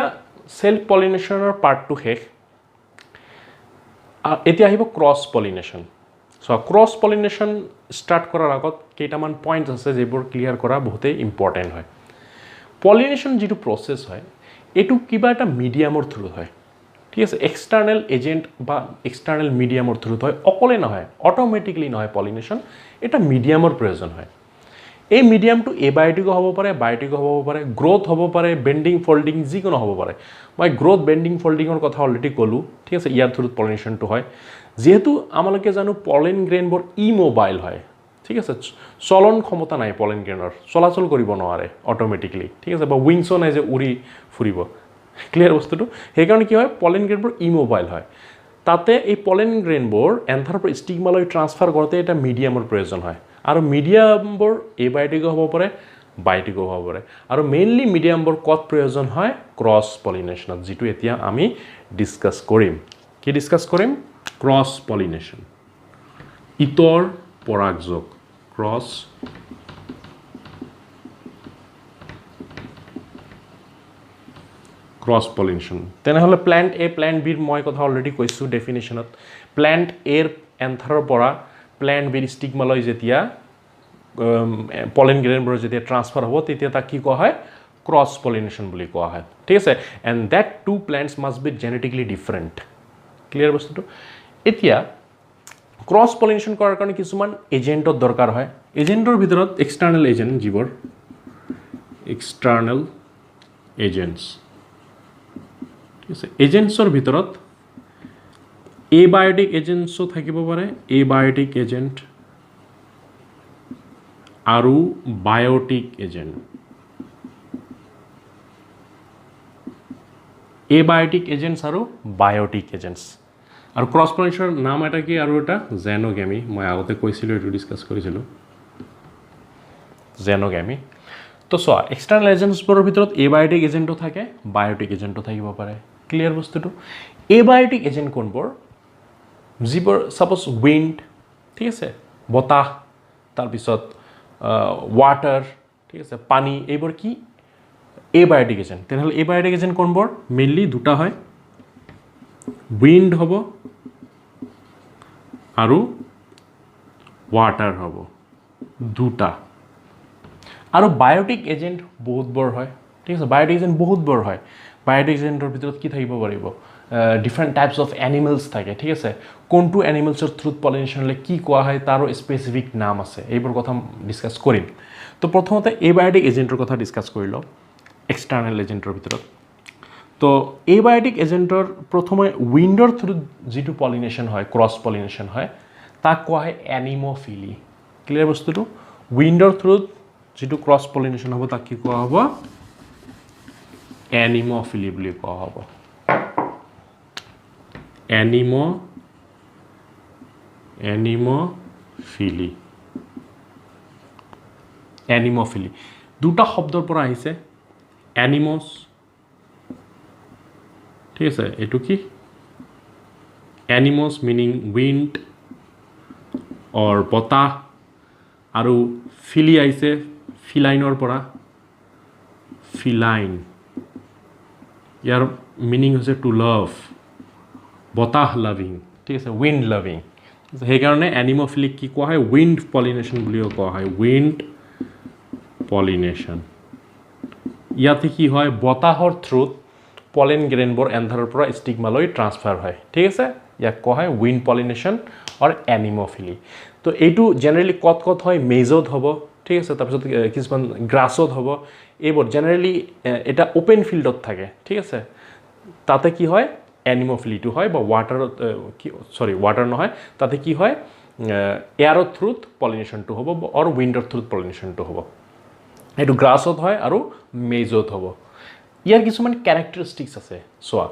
সেলফ পলিনেশ্যনৰ পাৰ্টটো শেষ এতিয়া আহিব ক্ৰছ পলিনেশ্যন সো ক্ৰছ পলিনেশ্যন ষ্টাৰ্ট কৰাৰ আগত কেইটামান পইণ্টছ আছে যিবোৰ ক্লিয়াৰ কৰা বহুতেই ইম্পৰ্টেণ্ট হয় পলিনেশ্যন যিটো প্ৰচেছ হয় এইটো কিবা এটা মিডিয়ামৰ থ্ৰুত হয় ঠিক আছে এক্সটাৰ্নেল এজেণ্ট বা এক্সটাৰ্নেল মিডিয়ামৰ থ্ৰুত হয় অকলে নহয় অট'মেটিকলি নহয় পলিনেশ্যন এটা মিডিয়ামৰ প্ৰয়োজন হয় এই মিডিয়ামটো এবায়টিকো হ'ব পাৰে বায়টিকো হ'ব পাৰে গ্ৰোথ হ'ব পাৰে বেণ্ডিং ফল্ডিং যিকোনো হ'ব পাৰে মই গ্ৰোথ বেণ্ডিং ফল্ডিঙৰ কথা অলৰেডি ক'লোঁ ঠিক আছে ইয়াৰ থ্ৰুত পলিনেশ্যনটো হয় যেহেতু আমালোকে জানো পলেন গ্ৰেইনবোৰ ইমোবাইল হয় ঠিক আছে চলন ক্ষমতা নাই পলেন গ্ৰেইনৰ চলাচল কৰিব নোৱাৰে অট'মেটিকলি ঠিক আছে বা উইংছো নাই যে উৰি ফুৰিব ক্লিয়াৰ বস্তুটো সেইকাৰণে কি হয় পলেন গ্ৰেইনবোৰ ইমোবাইল হয় তাতে এই পলেন গ্ৰেইনবোৰ এন্থাৰৰ পৰা ষ্টিগমালৈ ট্ৰান্সফাৰ কৰোঁতে এটা মিডিয়ামৰ প্ৰয়োজন হয় আৰু মিডিয়ামবোৰ এবায়টিকো হ'ব পাৰে বায়টিকো হ'ব পাৰে আৰু মেইনলি মিডিয়ামবোৰ ক'ত প্ৰয়োজন হয় ক্ৰছ পলিনেশ্যনত যিটো এতিয়া আমি ডিছকাছ কৰিম কি ডিছকাছ কৰিম ক্ৰছ পলিনেশ্যন ইতৰ পৰাগযোগ ক্ৰছ পলিনেশ্যন তেনেহ'লে প্লান্ট এ প্লান্ট বিৰ মই কথা অলৰেডি কৈছোঁ ডেফিনেশ্যনত প্লান্ট এৰ এন্থাৰৰ পৰা প্লান্ট বিৰ ষ্টিগমালৈ যেতিয়া পলেন গ্ৰেইনবোৰ যেতিয়া ট্ৰান্সফাৰ হ'ব তেতিয়া তাক কি কোৱা হয় ক্ৰছ পলিনেশ্যন বুলি কোৱা হয় ঠিক আছে and that two plants must be genetically different clear বস্তুটো এতিয়া ক্ৰছ পলিনেশ্যন কৰাৰ কাৰণে কিছুমান এজেণ্টৰ দৰকাৰ হয় এজেণ্টৰ ভিতৰত এক্সটাৰ্নেল এজেণ্ট যিবোৰ এক্সটাৰ্নেল এজেণ্টছ ঠিক আছে এজেণ্টছৰ ভিতৰত এবায়টিক এজেণ্টছো থাকিব পাৰে এবায়টিক এজেণ্ট আৰু বায়টিক এজেণ্ট এবায়টিক এজেণ্টছ আৰু বায়টিক এজেণ্টছ আৰু ক্ৰছ পলিনেশ্যনৰ নাম এটা কি আৰু এটা জেনোগেমি মই আগতে কৈছিলোঁ এইটো ডিছকাছ কৰিছিলোঁ জেনোগেমি তো চোৱা এক্সটাৰ্নেল এজেণ্টছবোৰৰ ভিতৰত এবায়টিক এজেণ্টো থাকে বায়টিক এজেণ্টো থাকিব পাৰে ক্লিয়াৰ বস্তুটো এবায়টিক এজেণ্ট কোনবোৰ যিবোৰ ছাপ'জ উইণ্ড ঠিক আছে বতাহ তাৰপিছত ৱাটাৰ ঠিক আছে পানী এইবোৰ কি এবায়টিক এজেণ্ট তেনেহ'লে এবায়টিক এজেণ্ট কোনবোৰ মেইনলি দুটা হয় উইণ্ড হ'ব আৰু ৱাটাৰ হ'ব দুটা আৰু বায়টিক এজেণ্ট বহুতবোৰ হয় ঠিক আছে বায়টিক এজেণ্ট বহুতবোৰ হয় বায়টিক এজেণ্টৰ ভিতৰত কি থাকিব পাৰিব ডিফাৰেণ্ট টাইপছ অফ এনিমেলছ থাকে ঠিক আছে কোনটো এনিমেলছৰ থ্ৰুত পলিনেশ্যন হ'লে কি কোৱা হয় তাৰো স্পেচিফিক নাম আছে এইবোৰ কথা ডিছকাছ কৰিম তো প্ৰথমতে এবায়টিক এজেণ্টৰ কথা ডিছকাছ কৰি লওঁ এক্সটাৰ্নেল এজেণ্টৰ ভিতৰত তো এবায়টিক এজেণ্টৰ প্ৰথমে উইণ্ডৰ থ্ৰুত যিটো পলিনেশ্যন হয় ক্ৰছ পলিনেশ্যন হয় তাক কোৱা হয় এনিমোফিলি ক্লিয়াৰ বস্তুটো উইণ্ডৰ থ্ৰুত যিটো ক্ৰছ পলিনেশ্যন হ'ব তাক কি কোৱা হ'ব এনিমোফিলি বুলি কোৱা হ'ব এনিমোফিলি দুটা শব্দৰ পৰা আহিছে এনিমছ ঠিক আছে এইটো কি এনিমছ মিনিং উইণ্ড অৰ বতাহ আৰু ফিলি আহিছে ফিলাইনৰ পৰা ফিলাইন ইয়াৰ মিনিং হৈছে টু লাভ বতাহ লাভিং ঠিক আছে উইণ্ড লাভিং সেইকাৰণে এনিমোফিলিক কি কোৱা হয় উইণ্ড পলিনেশ্যন বুলিও কোৱা হয় উইণ্ড পলিনেশ্যন ইয়াতে কি হয় বতাহৰ থ্ৰুত পলেন গ্ৰেইনবোৰ এন্ধাৰৰ পৰা ষ্টিগমালৈ ট্ৰান্সফাৰ হয় ঠিক আছে ইয়াক কোৱা হয় উইণ্ড পলিনেশ্যন অৰ এনিমোফিলি তো এইটো জেনেৰেলি ক'ত হয় মেজত হ'ব ঠিক আছে তাৰপিছত কিছুমান গ্ৰাছত হ'ব এইবোৰ জেনেৰেলি এটা অ'পেন ফিল্ডত থাকে ঠিক আছে তাতে কি হয় এনিমোফিলিটো হয় বা ৱাটাৰত ৱাটাৰ নহয় তাতে কি হয় এয়াৰৰ থ্ৰুত পলিনেশ্যনটো হ'ব অৰ উইণ্ডৰ থ্ৰুত পলিনেশ্যনটো হ'ব এইটো গ্ৰাছত হয় আৰু মেজত হ'ব ইয়াৰ কিছুমান কেৰেক্টাৰিষ্টিক্স আছে চোৱা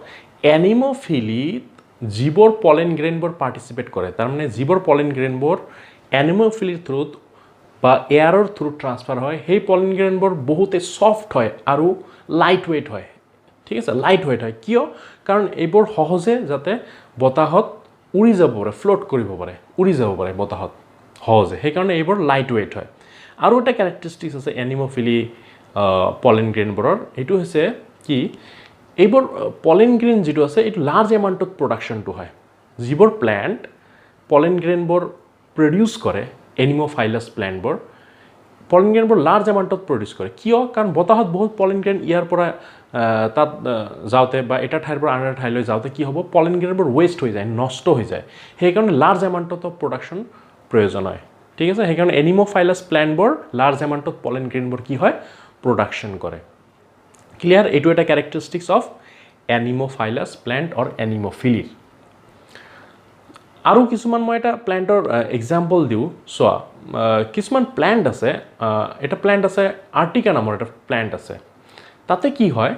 এনিমোফিলিত যিবোৰ পলেন গ্ৰেইনবোৰ পাৰ্টিচিপেট কৰে তাৰমানে যিবোৰ পলেন গ্ৰেইনবোৰ এনিমোফিলিৰ থ্ৰুত বা এয়াৰৰ থ্ৰুত ট্ৰান্সফাৰ হয় সেই পলেন গ্ৰেইনবোৰ বহুতে ছফ্ট হয় আৰু লাইট ৱেইট হয় ঠিক আছে লাইট ৱেইট হয় কিয় কাৰণ এইবোৰ সহজে যাতে বতাহত উৰি যাব পাৰে ফ্লোট কৰিব পাৰে উৰি যাব পাৰে বতাহত সহজে সেইকাৰণে এইবোৰ লাইট ৱেইট হয় আৰু এটা কেৰেক্টাৰিষ্টিক্স আছে এনিমোফিলি পলেন গ্ৰেইনবোৰৰ এইটো হৈছে কি এইবোৰ পলেন গ্ৰেইন যিটো আছে এইটো লাৰ্জ এমাউণ্টত প্ৰডাকশ্যনটো হয় যিবোৰ প্লেণ্ট পলেন গ্ৰেইনবোৰ প্ৰডিউচ কৰে এনিমোফাইলাছ প্লেণ্টবোৰ পলেন গ্ৰেইনবোৰ লাৰ্জ এমাউণ্টত প্ৰডিউচ কৰে কিয় কাৰণ বতাহত বহুত পলেন গ্ৰেইন ইয়াৰ পৰা তাত যাওঁতে বা এটা ঠাইৰ পৰা আন এটা ঠাইলৈ যাওঁতে কি হ'ব পলেন গ্ৰেইনবোৰ ৱেষ্ট হৈ যায় নষ্ট হৈ যায় সেইকাৰণে লাৰ্জ এমাউণ্টত প্ৰডাকশ্যন প্ৰয়োজন হয় ঠিক আছে সেইকাৰণে এনিমোফাইলাছ প্লেণ্টবোৰ লাৰ্জ এমাউণ্টত পলেন গ্ৰেইনবোৰ কি হয় প্ৰডাকশ্যন কৰে ক্লিয়াৰ এইটো এটা কেৰেক্টাৰিষ্টিক্স অফ এনিমোফাইলাছ প্লেণ্ট অৰ এনিমোফিলিৰ আৰু কিছুমান মই এটা প্লেণ্টৰ এক্সাম্পল দিওঁ চোৱা কিছুমান প্লেণ্ট আছে এটা প্লেণ্ট আছে আৰ্টিকা নামৰ এটা প্লেণ্ট আছে তাতে কি হয়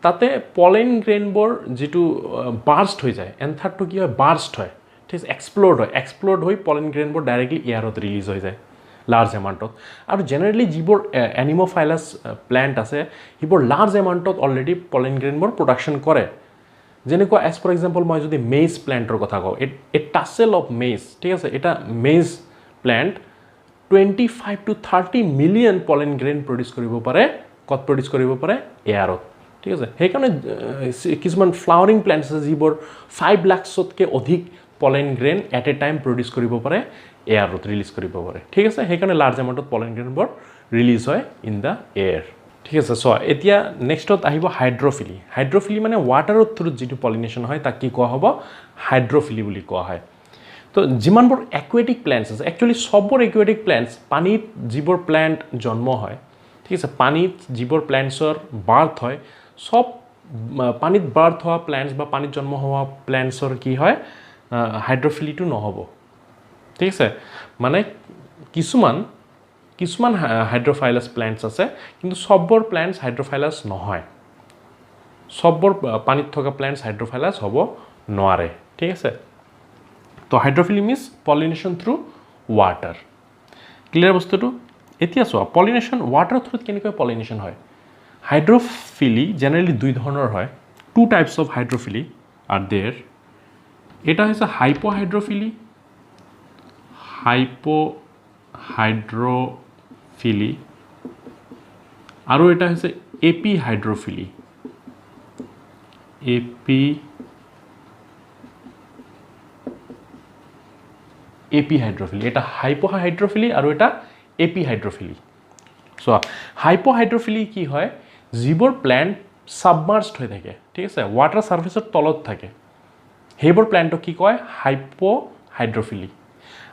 তাতে পলেন গ্ৰেইনবোৰ যিটো বাৰ্ষ্ট হৈ যায় এন্থাৰটো কি হয় বাৰ্ষ্ট হয় ঠিক আছে এক্সপ্ল'ড হৈ পলেন গ্ৰেইনবোৰ ডাইৰেক্টলি এয়াৰত ৰিলিজ হৈ যায় লাৰ্জ এমাউণ্টত আৰু জেনেৰেলি যিবোৰ এনিমোফাইলাছ প্লেণ্ট আছে সেইবোৰ লাৰ্জ এমাউণ্টত অলৰেডি পলেন গ্ৰেইনবোৰ প্ৰডাকশ্যন কৰে যেনেকুৱা এজ ফৰ এক্সাম্পল মই যদি মেজ প্লেণ্টৰ কথা কওঁ এ টাচেল অফ মেজ ঠিক আছে এটা মেজ plant 25 to 30 million pollen grain produce কৰিব পাৰে ক'ত প্ৰডিউচ কৰিব পাৰে এয়াৰত ঠিক আছে সেইকাৰণে কিছুমান ফ্লাৱাৰিং প্লেণ্টছ আছে যিবোৰ 5 লাখতকৈ অধিক pollen grain at A time produce কৰিব পাৰে এয়াৰত ৰিলিজ কৰিব পাৰে ঠিক আছে সেইকাৰণে লাৰ্জ এমাউণ্টত পলেন গ্ৰেইনবোৰ ৰিলিজ হয় ইন দ্য এয়াৰ ঠিক আছে চ' এতিয়া নেক্সটত আহিব হাইড্ৰফিলি হাইড্ৰফিলি মানে ৱাটাৰৰ থ্ৰুত যিটো পলিনেশ্যন হয় তাক কি কোৱা হ'ব হাইড্ৰফিলি বুলি কোৱা হয় তো যিমানবোৰ একুৱেটিক প্লেণ্টছ আছে একচুৱেলি সববোৰ একুৱেটিক প্লেণ্টছ পানীত যিবোৰ প্লেণ্ট জন্ম হয় ঠিক আছে পানীত যিবোৰ প্লেণ্টছৰ বাৰ্থ হয় সব পানীত বাৰ্থ হোৱা প্লেণ্টছ বা পানীত জন্ম হোৱা প্লেণ্টছৰ কি হয় হাইড্ৰফিলিটো নহ'ব ঠিক আছে মানে কিছুমান হাইড্ৰফাইলাছ প্লেণ্টছ আছে কিন্তু সববোৰ প্লেণ্টছ হাইড্ৰফাইলাছ নহয় সববোৰ পানীত থকা প্লেণ্টছ হাইড্ৰফাইলাছ হ'ব নোৱাৰে ঠিক আছে তো হাইড্ৰফিলি মিনছ পলিনেশ্যন থ্ৰু ৱাটাৰ ক্লিয়াৰ বস্তুটো এতিয়া চোৱা পলিনেশ্যন ৱাটাৰ থ্ৰুত কেনেকৈ পলিনেশ্যন হয় হাইড্ৰফিলি জেনেৰেলি দুই ধৰণৰ হয় টু টাইপছ অফ হাইড্ৰফিলি আৰ দেৰ এটা হৈছে হাইপোহাইড্ৰফিলি আৰু এটা হৈছে এপিহাইড্ৰফিলি এপিহাইড্ৰফিলি এটা হাইপোহাইড্ৰফিলি আৰু এটা এপিহাইড্ৰফিলি চোৱা হাইপোহাইড্ৰফিলি কি হয় যিবোৰ প্লেণ্ট ছাবমাৰ্জড হৈ থাকে ঠিক আছে ৱাটাৰ ছাৰ্ফেচৰ তলত থাকে সেইবোৰ প্লেণ্টক কি কয় হাইপোহাইড্ৰফিলি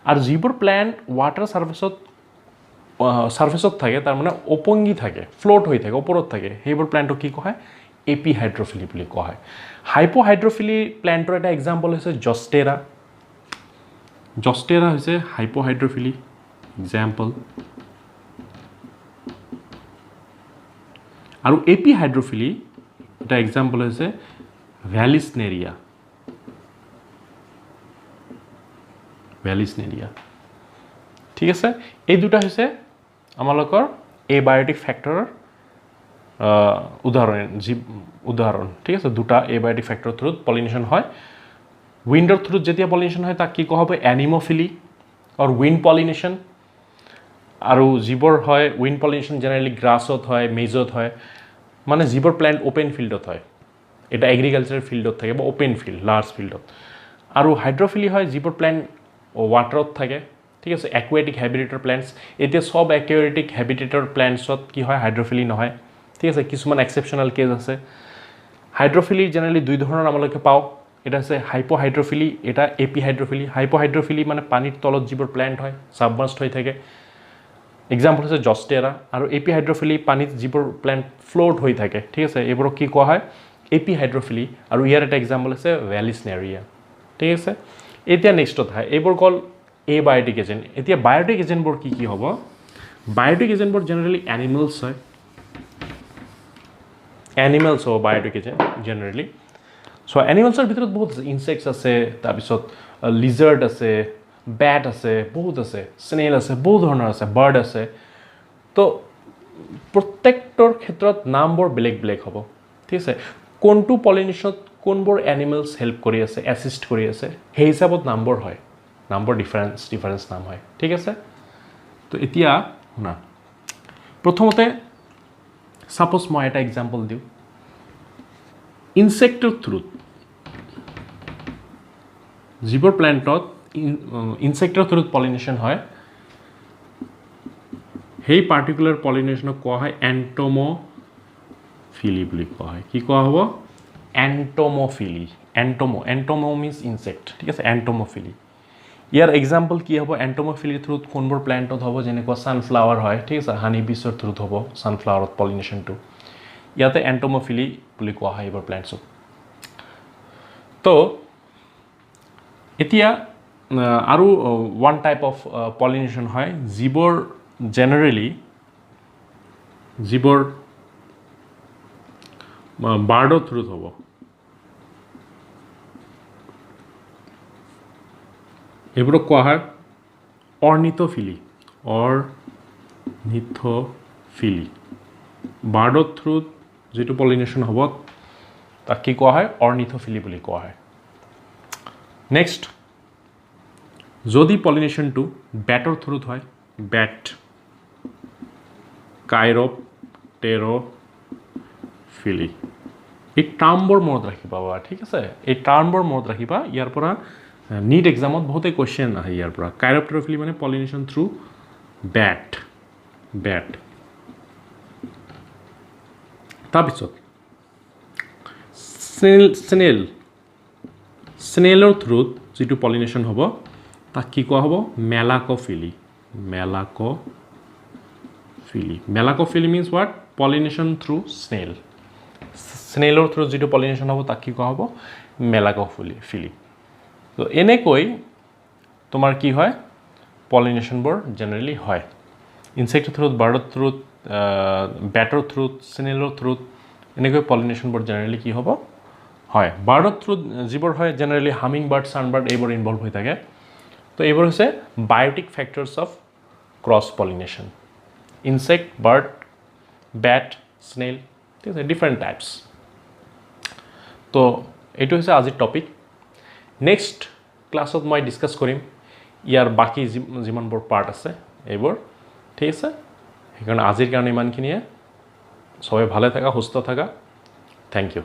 আৰু যিবোৰ প্লেণ্ট ৱাটাৰ ছাৰ্ফেচত থাকে তাৰমানে ওপঙি থাকে ফ্ল'ট হৈ থাকে ওপৰত থাকে সেইবোৰ প্লেণ্টক কি কোৱা হয় এপিহাইড্ৰফিলি বুলি কোৱা হয় হাইপোহাইড্ৰফিলি প্লেণ্টৰ এটা এক্সাম্পল হৈছে জষ্টেৰা হৈছে হাইপোহাইড্ৰফিলি এক্সাম্পল আৰু এপিহাইড্ৰফিলি এটা এক্সাম্পল হৈছে ভ্যালিসনেৰিয়া ঠিক আছে এই দুটা হৈছে আমালোকৰ এবায়টিক ফেক্টৰৰ উদাহৰণ ঠিক আছে দুটা এবায়টিক ফেক্টৰৰ থ্ৰুত পলিনেশ্যন হয় উইণ্ডৰ থ্ৰুত যেতিয়া পলিনেশ্যন হয় তাক কি কোৱা হ'ব এনিমোফিলি অৰ উইণ্ড পলিনেশ্যন আৰু যিবোৰ হয় উইণ্ড পলিনেশ্যন জেনেৰেলি গ্ৰাছত হয় মেজত হয় মানে যিবোৰ প্লেণ্ট অ'পেন ফিল্ডত হয় এটা এগ্ৰিকালচাৰ ফিল্ডত থাকে বা অ'পেন ফিল্ড লাৰ্জ ফিল্ডত আৰু হাইড্ৰফিলি হয় যিবোৰ প্লেণ্ট ৱাটাৰত থাকে ঠিক আছে একুৱেটিক হেবিটেটৰ প্লেণ্টছ এতিয়া সব একুৱেটিক হেবিটেটৰ প্লেণ্টছত কি হয় হাইড্ৰফিলি নহয় ঠিক আছে কিছুমান এক্সেপশ্যনেল কেছ আছে হাইড্ৰফিলি জেনেৰেলি দুই ধৰণৰ আমালোকে পাওঁ এটা হৈছে হাইপোহাইড্ৰফিলি এটা এপিহাইড্ৰফিলি হাইপোহাইড্ৰফিলি মানে পানীৰ তলত যিবোৰ প্লেণ্ট হয় ছাবমাৰ্জড হৈ থাকে এক্সাম্পল হৈছে জষ্টেৰা আৰু এপিহাইড্ৰফিলি পানীত যিবোৰ প্লেণ্ট ফ্ল'ট হৈ থাকে ঠিক আছে এইবোৰক কি কোৱা হয় এপিহাইড্ৰফিলি আৰু ইয়াৰ এটা এক্সাম্পল হৈছে ভ্যালিসনেৰিয়া ঠিক আছে এতিয়া নেক্সটত হয় এইবোৰ কল এবায়টিক এজেণ্ট এতিয়া বায়টিক এজেণ্টবোৰ কি হ'ব বায়টিক এজেণ্টবোৰ জেনেৰেলি এনিমেলছ হয় এনিমেলছ হ'ব বায়টিক এজেণ্ট জেনেৰেলি চ' এনিমেলছৰ ভিতৰত বহুত আছে ইনচেক্টছ আছে তাৰপিছত লিজাৰ্ড আছে বেট আছে বহুত আছে স্নেল আছে বহুত ধৰণৰ আছে বাৰ্ড আছে তো প্ৰত্যেকটোৰ ক্ষেত্ৰত নামবোৰ বেলেগ হ'ব ঠিক আছে কোনটো পলিনেশ্যনত কোনবোৰ এনিমেলছ হেল্প কৰি আছে এছিষ্ট কৰি আছে সেই হিচাপত নামবোৰ হয় নামবোৰ ডিফাৰেঞ্চ নাম হয় ঠিক আছে তো এতিয়া শুনা প্ৰথমতে ছাপ'জ মই এটা এক্সাম্পল দিওঁ ইনচেক্টৰ থ্ৰুত যিবোৰ প্লেণ্টত ইনচেক্টৰ থ্ৰুত পলিনেশ্যন হয় সেই পাৰ্টিকুলাৰ পলিনেশ্যনক কোৱা হয় এণ্টম'ফিলি বুলি কোৱা হয় কি কোৱা হ'ব এণ্টম'ফিলি এণ্টম' মিনছ ইনচেক্ট ঠিক আছে এণ্টম'ফিলি ইয়াৰ এক্সাম্পল কি হ'ব এণ্টম'ফিলিৰ থ্ৰুত কোনবোৰ প্লেণ্টত হ'ব যেনেকুৱা ছানফ্লাৱাৰ হয় ঠিক আছে হানি বিছৰ থ্ৰুত হ'ব ছানফ্লাৱাৰত পলিনেশ্যনটো ইয়াতে এণ্টম'ফিলি বুলি কোৱা হয় এইবোৰ প্লেণ্টছক তো এতিয়া আৰু ওৱান টাইপ অফ পলিনেশ্যন হয় যিবোৰ জেনেৰেলি বাৰ্ডৰ থ্ৰুত হ'ব এইবোৰক কোৱা হয় অৰ্নিথোফিলি বাৰ্ডৰ থ্ৰুত যিটো পলিনেশ্যন হ'ব তাক কি কোৱা হয় অৰ্নিথোফিলি বুলি কোৱা হয় নেক্সট যদি পলিনেশ্যনটো বেটৰ থ্ৰুত হয় বেট কাইৰ'পটেৰ'ফিলি এই টাৰ্মবোৰ মনত ৰাখিবা ঠিক আছে এই টাৰ্মবোৰ মনত ৰাখিবা ইয়াৰ পৰা নীট এক্সামত বহুতে কুৱেশ্যন আহে ইয়াৰ পৰা কাইৰপ্টেৰোফিলি মানে পলিনেশ্যন থ্ৰু বেট তাৰপিছত স্নেলৰ থ্ৰুত যিটো পলিনেশ্যন হ'ব তাক কি কোৱা হ'ব মেলাকোফিলি মিনছ হোৱাট পলিনেশ্যন থ্ৰু স্নেলৰ থ্ৰুত যিটো পলিনেশ্যন হ'ব তাক কি কোৱা হ'ব মেলাকোফিলি তো এনেকৈ তোমাৰ কি হয় পলিনেশ্যনবোৰ জেনেৰেলি হয় ইনচেক্টৰ থ্ৰুত বাৰ্ডৰ থ্ৰুত বেটৰ থ্ৰুত স্নেলৰ থ্ৰুত এনেকৈ পলিনেশ্যনবোৰ জেনেৰেলি কি হ'ব হয় বাৰ্ডৰ থ্ৰুত যিবোৰ হয় জেনেৰেলি হামিং বাৰ্ড ছানবাৰ্ড এইবোৰ ইনভলভ হৈ থাকে তো এইবোৰ হৈছে biotic factors of cross pollination insect bird bat snail ঠিক আছে ডিফাৰেণ্ট টাইপছ তো এইটো হৈছে আজিৰ টপিক নেক্সট ক্লাছত মই ডিছকাছ কৰিম ইয়াৰ বাকী যিমানবোৰ পাৰ্ট আছে এইবোৰ ঠিক আছে সেইকাৰণে আজিৰ কাৰণে ইমানখিনিয়ে সবাই ভালে থাকা সুস্থ থাকা থ্যাংক ইউ